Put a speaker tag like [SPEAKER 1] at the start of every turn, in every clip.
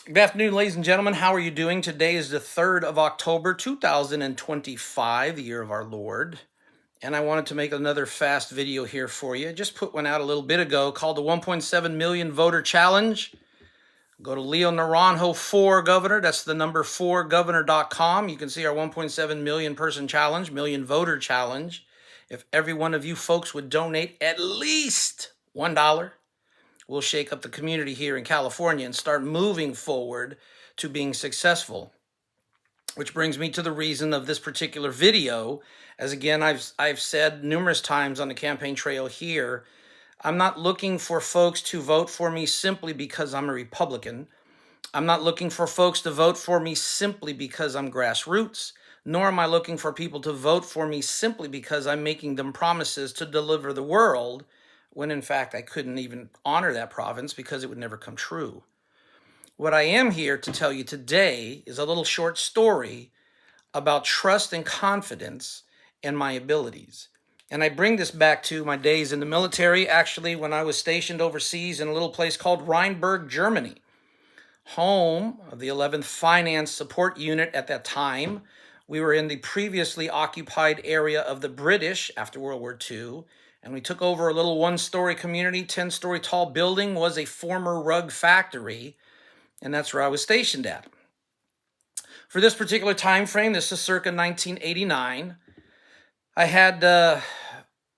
[SPEAKER 1] Good afternoon, ladies and gentlemen. How are you doing? Today is the 3rd of October, 2025, the year of our Lord. And I wanted to make another fast video here for you. I just put one out a little bit ago called the 1.7 million voter challenge. Go to Leo Naranjo IV Governor. That's the number 4governor.com. You can see our 1.7 million person challenge, million voter challenge. If every one of you folks would donate at least $1, we'll shake up the community here in California and start moving forward to being successful. Which brings me to the reason of this particular video. As again, I've said numerous times on the campaign trail here, I'm not looking for folks to vote for me simply because I'm a Republican. I'm not looking for folks to vote for me simply because I'm grassroots, nor am I looking for people to vote for me simply because I'm making them promises to deliver the world, when in fact I couldn't even honor that province because it would never come true. What I am here to tell you today is a little short story about trust and confidence in my abilities. And I bring this back to my days in the military, actually when I was stationed overseas in a little place called Rheinberg, Germany, home of the 11th Finance Support Unit at that time. We were in the previously occupied area of the British after World War II, and we took over a little one-story community. 10-story tall building was a former rug factory, and that's where I was stationed at. For this particular time frame, this is circa 1989, I had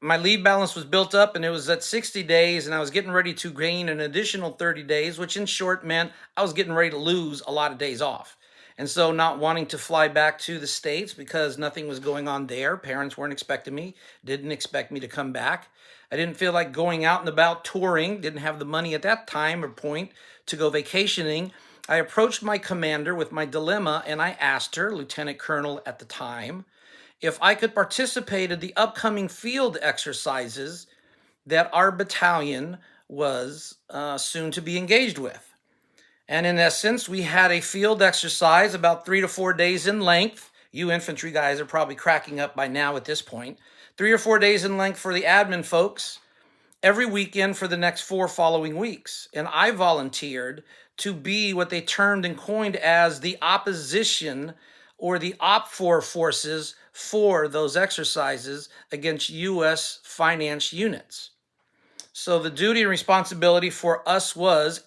[SPEAKER 1] my leave balance was built up, and it was at 60 days, and I was getting ready to gain an additional 30 days, which in short meant I was getting ready to lose a lot of days off. And so not wanting to fly back to the States because nothing was going on there. Parents weren't expecting me, didn't expect me to come back. I didn't feel like going out and about touring, didn't have the money at that time or point to go vacationing. I approached my commander with my dilemma, and I asked her, Lieutenant Colonel at the time, if I could participate in the upcoming field exercises that our battalion was soon to be engaged with. And in essence, we had a field exercise about 3 to 4 days in length. You infantry guys are probably cracking up by now at this point. 3 or 4 days in length for the admin folks every weekend for the next 4 following weeks. And I volunteered to be what they termed and coined as the opposition or the OPFOR forces for those exercises against U.S. finance units. So the duty and responsibility for us was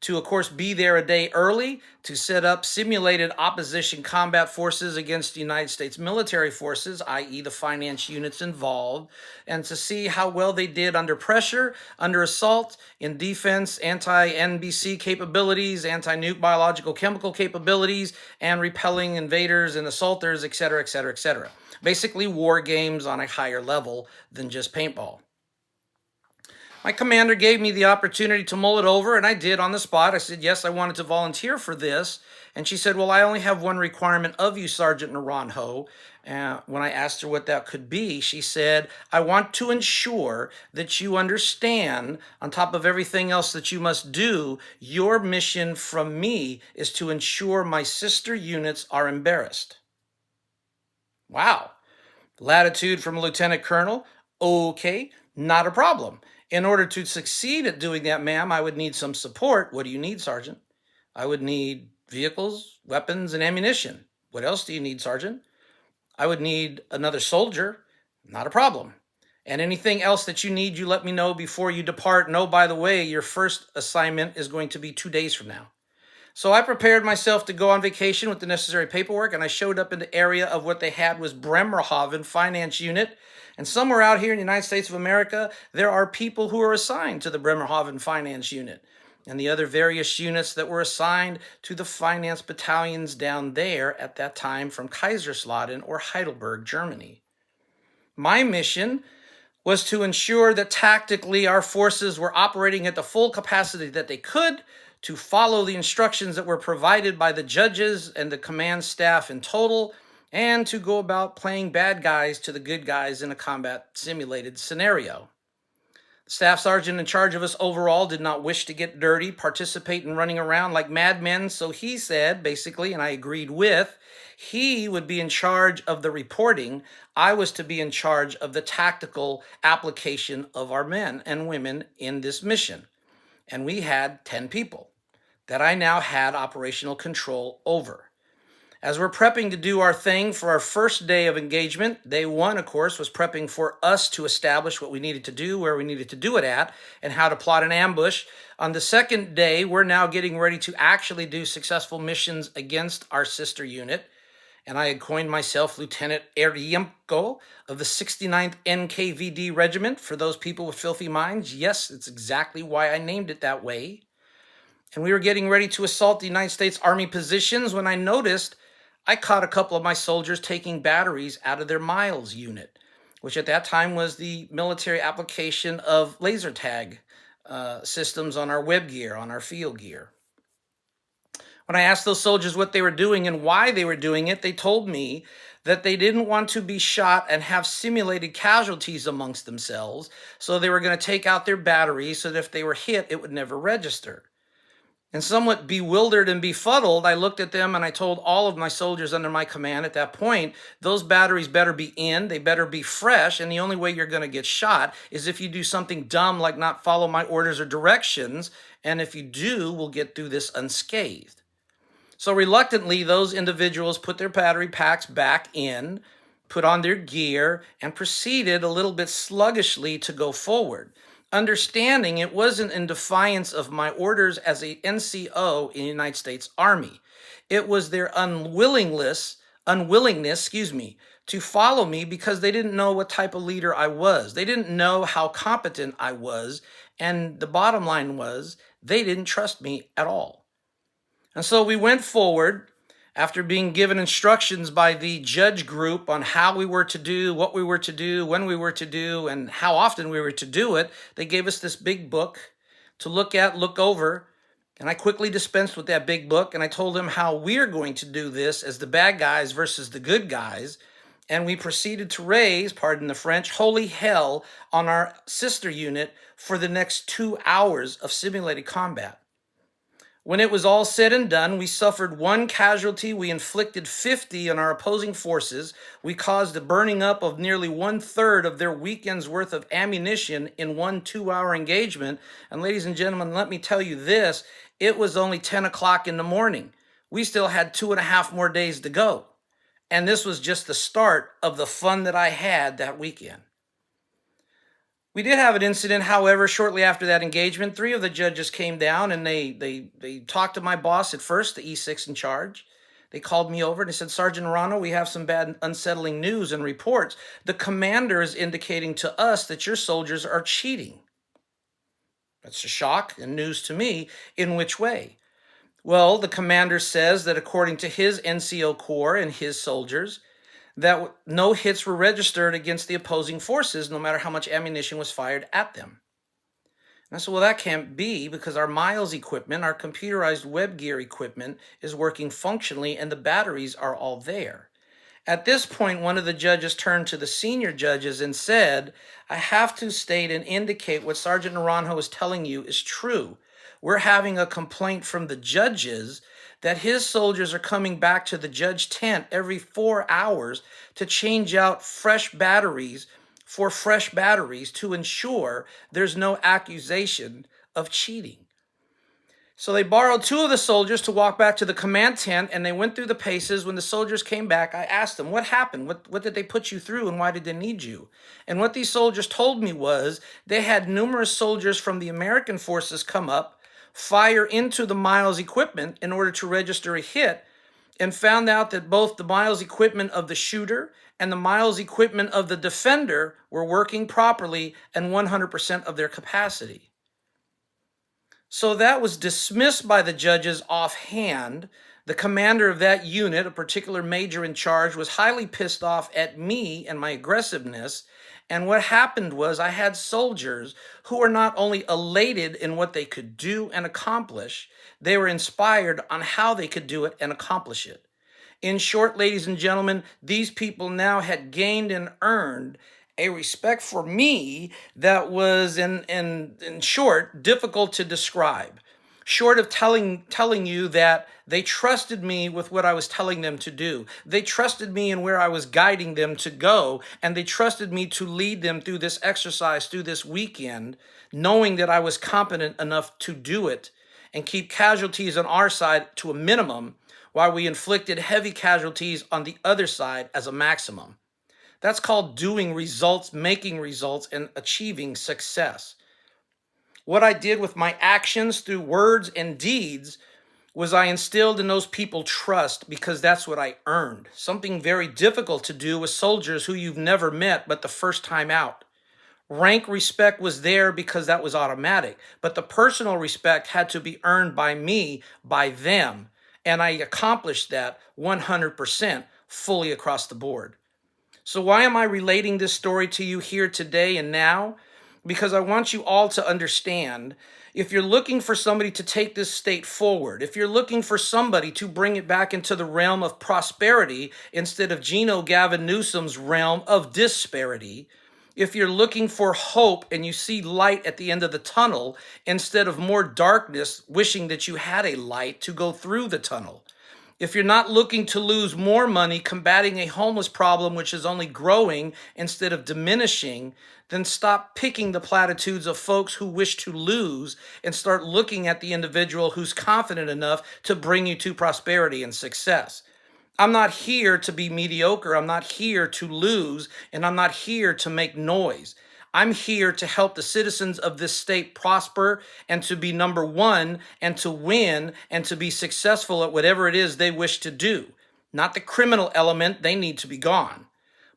[SPEAKER 1] to of course be there a day early to set up simulated opposition combat forces against the United States military forces, i.e. the finance units involved, and to see how well they did under pressure, under assault, in defense, anti-NBC capabilities, anti-nuke biological chemical capabilities, and repelling invaders and assaulters, etc., etc., etc. Basically war games on a higher level than just paintball. My commander gave me the opportunity to mull it over, and I did on the spot. I said, yes, I wanted to volunteer for this. And she said, well, I only have one requirement of you, Sergeant Naranjo. When I asked her what that could be, she said, I want to ensure that you understand, on top of everything else that you must do, your mission from me is to ensure my sister units are embarrassed. Wow. Latitude from a lieutenant colonel. Okay, not a problem. In order to succeed at doing that, ma'am, I would need some support. What do you need, Sergeant? I would need vehicles, weapons, and ammunition. What else do you need, Sergeant? I would need another soldier. Not a problem. And anything else that you need, you let me know before you depart. No, by the way, your first assignment is going to be 2 days from now. So I prepared myself to go on vacation with the necessary paperwork, and I showed up in the area of what they had was Bremerhaven Finance Unit. And somewhere out here in the United States of America, there are people who are assigned to the Bremerhaven Finance Unit and the other various units that were assigned to the finance battalions down there at that time from Kaiserslautern or Heidelberg, Germany. My mission was to ensure that tactically our forces were operating at the full capacity that they could, to follow the instructions that were provided by the judges and the command staff in total, and to go about playing bad guys to the good guys in a combat simulated scenario. The staff sergeant in charge of us overall did not wish to get dirty, participate in running around like madmen, so he said, basically, and I agreed with, he would be in charge of the reporting. I was to be in charge of the tactical application of our men and women in this mission. And we had 10 people. that I now had operational control over. As we're prepping to do our thing for our first day of engagement, day one, of course, was prepping for us to establish what we needed to do, where we needed to do it at, and how to plot an ambush. On the second day, we're now getting ready to actually do successful missions against our sister unit. And I had coined myself Lieutenant Eryemko of the 69th NKVD Regiment. For those people with filthy minds, yes, it's exactly why I named it that way. And we were getting ready to assault the United States Army positions when I noticed I caught a couple of my soldiers taking batteries out of their Miles unit, which at that time was the military application of laser tag systems on our web gear, on our field gear. When I asked those soldiers what they were doing and why they were doing it, they told me that they didn't want to be shot and have simulated casualties amongst themselves, so they were going to take out their batteries so that if they were hit, it would never register. And somewhat bewildered and befuddled, I looked at them and I told all of my soldiers under my command at that point, those batteries better be in, they better be fresh, and the only way you're going to get shot is if you do something dumb like not follow my orders or directions, and if you do, we'll get through this unscathed. So reluctantly, those individuals put their battery packs back in, put on their gear, and proceeded a little bit sluggishly to go forward, understanding it wasn't in defiance of my orders as a NCO in the United States Army. It was their unwillingness, to follow me because they didn't know what type of leader I was. They didn't know how competent I was, and the bottom line was they didn't trust me at all. And so we went forward after being given instructions by the judge group on how we were to do, what we were to do, when we were to do, and how often we were to do it. They gave us this big book to look at, look over, and I quickly dispensed with that big book, and I told them how we're going to do this as the bad guys versus the good guys, and we proceeded to raise, pardon the French, holy hell on our sister unit for the next 2 hours of simulated combat. When it was all said and done, we suffered 1 casualty, we inflicted 50 on our opposing forces, we caused the burning up of nearly 1/3 of their weekend's worth of ammunition in 1 2-hour engagement. And ladies and gentlemen, let me tell you this, it was only 10 o'clock in the morning. We still had 2.5 more days to go. And this was just the start of the fun that I had that weekend. We did have an incident, however, shortly after that engagement. 3 of the judges came down and they talked to my boss at first, the E6 in charge. They called me over and they said, Sergeant Naranjo, we have some bad, unsettling news and reports. The commander is indicating to us that your soldiers are cheating. That's a shock and news to me. In which way? Well, the commander says that according to his NCO Corps and his soldiers, that no hits were registered against the opposing forces, no matter how much ammunition was fired at them. And I said, well, that can't be because our Miles equipment, our computerized web gear equipment is working functionally and the batteries are all there. At this point, one of the judges turned to the senior judges and said, I have to state and indicate what Sergeant Naranjo is telling you is true. We're having a complaint from the judges that his soldiers are coming back to the judge tent every 4 hours to change out fresh batteries for fresh batteries to ensure there's no accusation of cheating. So they borrowed 2 of the soldiers to walk back to the command tent, and they went through the paces. When the soldiers came back, I asked them, what happened? What did they put you through, and why did they need you? And what these soldiers told me was they had numerous soldiers from the American forces come up, fire into the Miles equipment in order to register a hit, and found out that both the Miles equipment of the shooter and the Miles equipment of the defender were working properly and 100% of their capacity. So that was dismissed by the judges offhand. The commander of that unit, a particular major in charge, was highly pissed off at me and my aggressiveness. And what happened was I had soldiers who were not only elated in what they could do and accomplish, they were inspired on how they could do it and accomplish it. In short, ladies and gentlemen, these people now had gained and earned a respect for me that was, in short, difficult to describe. Short of telling you that they trusted me with what I was telling them to do. They trusted me in where I was guiding them to go, and they trusted me to lead them through this exercise, through this weekend, knowing that I was competent enough to do it. and keep casualties on our side to a minimum while we inflicted heavy casualties on the other side as a maximum. That's called doing results, making results, and achieving success. What I did with my actions through words and deeds was I instilled in those people trust because that's what I earned. Something very difficult to do with soldiers who you've never met but the first time out. Rank respect was there because that was automatic, but the personal respect had to be earned by me, by them, and I accomplished that 100% fully across the board. So why am I relating this story to you here today and now? Because I want you all to understand, if you're looking for somebody to take this state forward, if you're looking for somebody to bring it back into the realm of prosperity instead of Gino Gavin Newsom's realm of disparity, if you're looking for hope and you see light at the end of the tunnel instead of more darkness, wishing that you had a light to go through the tunnel, if you're not looking to lose more money combating a homeless problem which is only growing instead of diminishing, then stop picking the platitudes of folks who wish to lose and start looking at the individual who's confident enough to bring you to prosperity and success. I'm not here to be mediocre. I'm not here to lose, and I'm not here to make noise. I'm here to help the citizens of this state prosper and to be number one and to win and to be successful at whatever it is they wish to do. Not the criminal element, they need to be gone.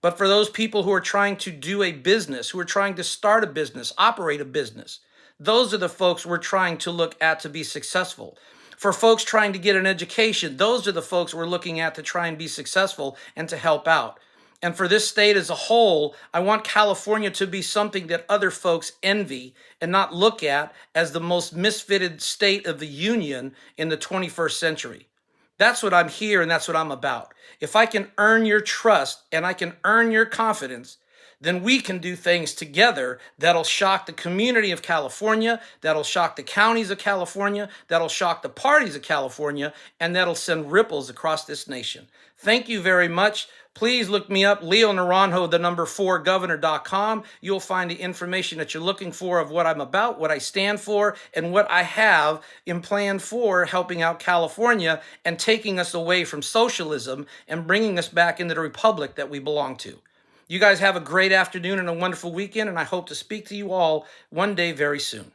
[SPEAKER 1] But for those people who are trying to do a business, who are trying to start a business, operate a business, those are the folks we're trying to look at to be successful. For folks trying to get an education, those are the folks we're looking at to try and be successful and to help out. And for this state as a whole, I want California to be something that other folks envy and not look at as the most misfitted state of the union in the 21st century. That's what I'm here and that's what I'm about. If I can earn your trust and I can earn your confidence, then we can do things together that'll shock the community of California, that'll shock the counties of California, that'll shock the parties of California, and that'll send ripples across this nation. Thank you very much. Please look me up, Leo Naranjo, the number 4 governor.com. You'll find the information that you're looking for of what I'm about, what I stand for, and what I have in plan for helping out California and taking us away from socialism and bringing us back into the republic that we belong to. You guys have a great afternoon and a wonderful weekend, and I hope to speak to you all one day very soon.